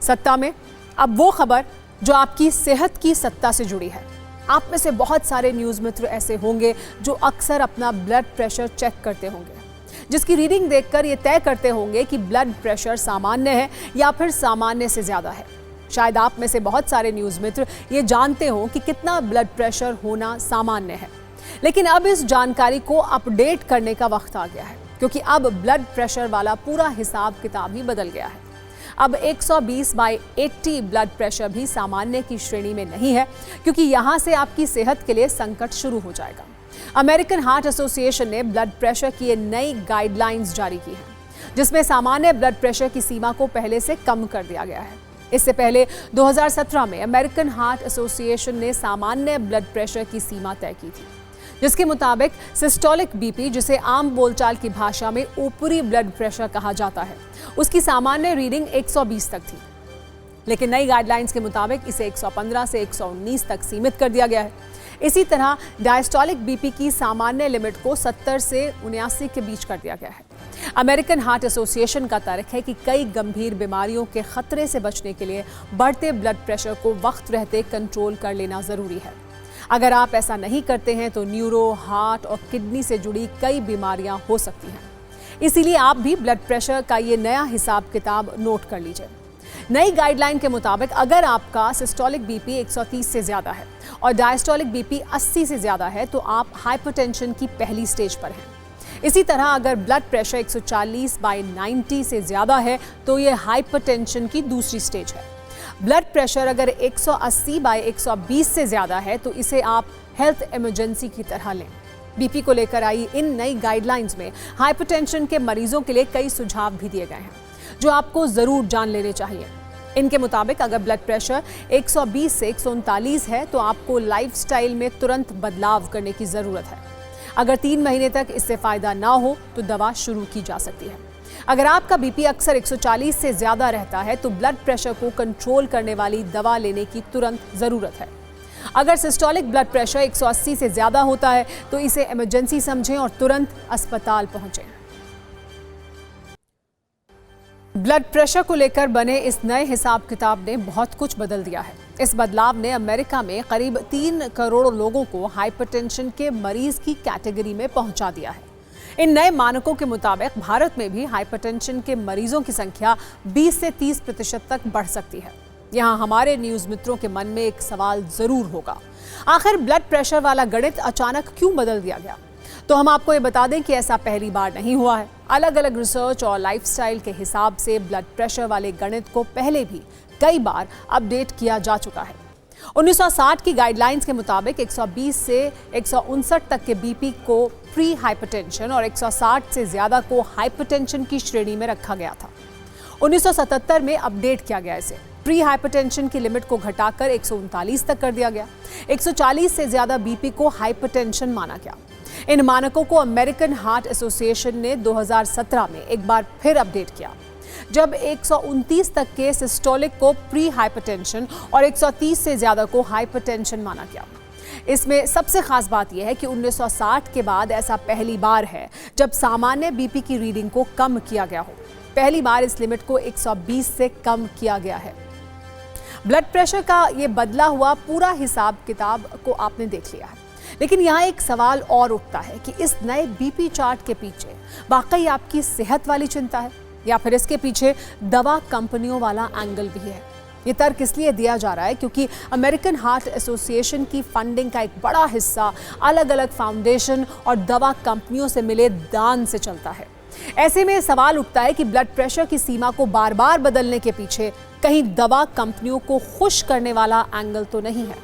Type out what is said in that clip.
सत्ता में अब वो खबर जो आपकी सेहत की सत्ता से जुड़ी है। आप में से बहुत सारे न्यूज़ मित्र ऐसे होंगे जो अक्सर अपना ब्लड प्रेशर चेक करते होंगे, जिसकी रीडिंग देखकर ये तय करते होंगे कि ब्लड प्रेशर सामान्य है या फिर सामान्य से ज़्यादा है। शायद आप में से बहुत सारे न्यूज़ मित्र ये जानते हो कि कितना ब्लड प्रेशर होना सामान्य है, लेकिन अब इस जानकारी को अपडेट करने का वक्त आ गया है, क्योंकि अब ब्लड प्रेशर वाला पूरा हिसाब किताब ही बदल गया है। अब 120/80 ब्लड प्रेशर भी सामान्य की श्रेणी में नहीं है, क्योंकि यहाँ से आपकी सेहत के लिए संकट शुरू हो जाएगा। अमेरिकन हार्ट एसोसिएशन ने ब्लड प्रेशर की ये नई गाइडलाइंस जारी की हैं, जिसमें सामान्य ब्लड प्रेशर की सीमा को पहले से कम कर दिया गया है। इससे पहले 2017 में अमेरिकन हार्ट एसोसिएशन ने सामान्य ब्लड प्रेशर की सीमा तय की थी, जिसके मुताबिक सिस्टोलिक बीपी, जिसे आम बोलचाल की भाषा में ऊपरी ब्लड प्रेशर कहा जाता है, उसकी सामान्य रीडिंग 120 तक थी। लेकिन नई गाइडलाइंस के मुताबिक इसे 115 से 119 तक सीमित कर दिया गया है। इसी तरह डायस्टोलिक बीपी की सामान्य लिमिट को 70 से 79 के बीच कर दिया गया है। अमेरिकन हार्ट एसोसिएशन का तर्क है कि कई गंभीर बीमारियों के खतरे से बचने के लिए बढ़ते ब्लड प्रेशर को वक्त रहते कंट्रोल कर लेना जरूरी है। अगर आप ऐसा नहीं करते हैं तो न्यूरो, हार्ट और किडनी से जुड़ी कई बीमारियां हो सकती हैं। इसीलिए आप भी ब्लड प्रेशर का ये नया हिसाब किताब नोट कर लीजिए। नई गाइडलाइन के मुताबिक अगर आपका सिस्टोलिक बीपी 130 से ज़्यादा है और डायस्टोलिक बीपी 80 से ज़्यादा है तो आप हाइपरटेंशन की पहली स्टेज पर हैं। इसी तरह अगर ब्लड प्रेशर 140/90 से ज़्यादा है तो ये हाइपरटेंशन की दूसरी स्टेज है। ब्लड प्रेशर अगर 180/120 से ज़्यादा है तो इसे आप हेल्थ इमरजेंसी की तरह लें। बीपी को लेकर आई इन नई गाइडलाइंस में हाइपरटेंशन के मरीजों के लिए कई सुझाव भी दिए गए हैं, जो आपको ज़रूर जान लेने चाहिए। इनके मुताबिक अगर ब्लड प्रेशर 120 से 139 है तो आपको लाइफस्टाइल में तुरंत बदलाव करने की ज़रूरत है। अगर 3 महीने तक इससे फ़ायदा ना हो तो दवा शुरू की जा सकती है। अगर आपका बीपी अक्सर 140 से ज़्यादा रहता है तो ब्लड प्रेशर को कंट्रोल करने वाली दवा लेने की तुरंत ज़रूरत है। अगर सिस्टोलिक ब्लड प्रेशर 180 से ज़्यादा होता है तो इसे इमरजेंसी समझें और तुरंत अस्पताल पहुंचें। ब्लड प्रेशर को लेकर बने इस नए हिसाब किताब ने बहुत कुछ बदल दिया है। इस बदलाव ने अमेरिका में करीब 3 करोड़ लोगों को हाइपरटेंशन के मरीज की कैटेगरी में पहुंचा दिया है। इन नए मानकों के मुताबिक भारत में भी हाइपरटेंशन के मरीजों की संख्या 20 से 30% तक बढ़ सकती है। यहाँ हमारे न्यूज़ मित्रों के मन में एक सवाल जरूर होगा, आखिर ब्लड प्रेशर वाला गणित अचानक क्यों बदल दिया गया? तो हम आपको ये बता दें कि ऐसा पहली बार नहीं हुआ है। अलग अलग रिसर्च और लाइफस्टाइल के हिसाब से ब्लड प्रेशर वाले गणित को पहले भी कई बार अपडेट किया जा चुका है। 1960 की गाइडलाइंस के मुताबिक 120 से 159 तक के बीपी को प्री हाइपरटेंशन और 160 से ज़्यादा को हाइपरटेंशन की श्रेणी में रखा गया था। 1977 में अपडेट किया गया इसे। प्री हाइपरटेंशन की लिमिट को घटाकर 139 तक कर दिया गया। 140 से ज़्यादा बीपी को हाइपरटेंशन माना गया। इन मानकों को अमेरिकन हार्ट एसोसिएशन ने 2017 में एक बार फिर अपडेट किया, जब 129 तक के सिस्टोलिक को प्री हाइपरटेंशन और 130 से ज़्यादा को हाइपरटेंशन माना गया। इसमें सबसे खास बात यह है कि 1960 के बाद ऐसा पहली बार है जब सामान्य बीपी की रीडिंग को कम किया गया हो। पहली बार इस लिमिट को 120 से कम किया गया है। ब्लड प्रेशर का ये बदला हुआ पूरा हिसाब किताब को आपने देख लिया है, लेकिन यहाँ एक सवाल और उठता है कि इस नए बीपी चार्ट के पीछे वाकई आपकी सेहत वाली चिंता है या फिर इसके पीछे दवा कंपनियों वाला एंगल भी है। ये तर्क इसलिए दिया जा रहा है क्योंकि अमेरिकन हार्ट एसोसिएशन की फंडिंग का एक बड़ा हिस्सा अलग अलग फाउंडेशन और दवा कंपनियों से मिले दान से चलता है। ऐसे में सवाल उठता है कि ब्लड प्रेशर की सीमा को बार बार बदलने के पीछे कहीं दवा कंपनियों को खुश करने वाला एंगल तो नहीं है।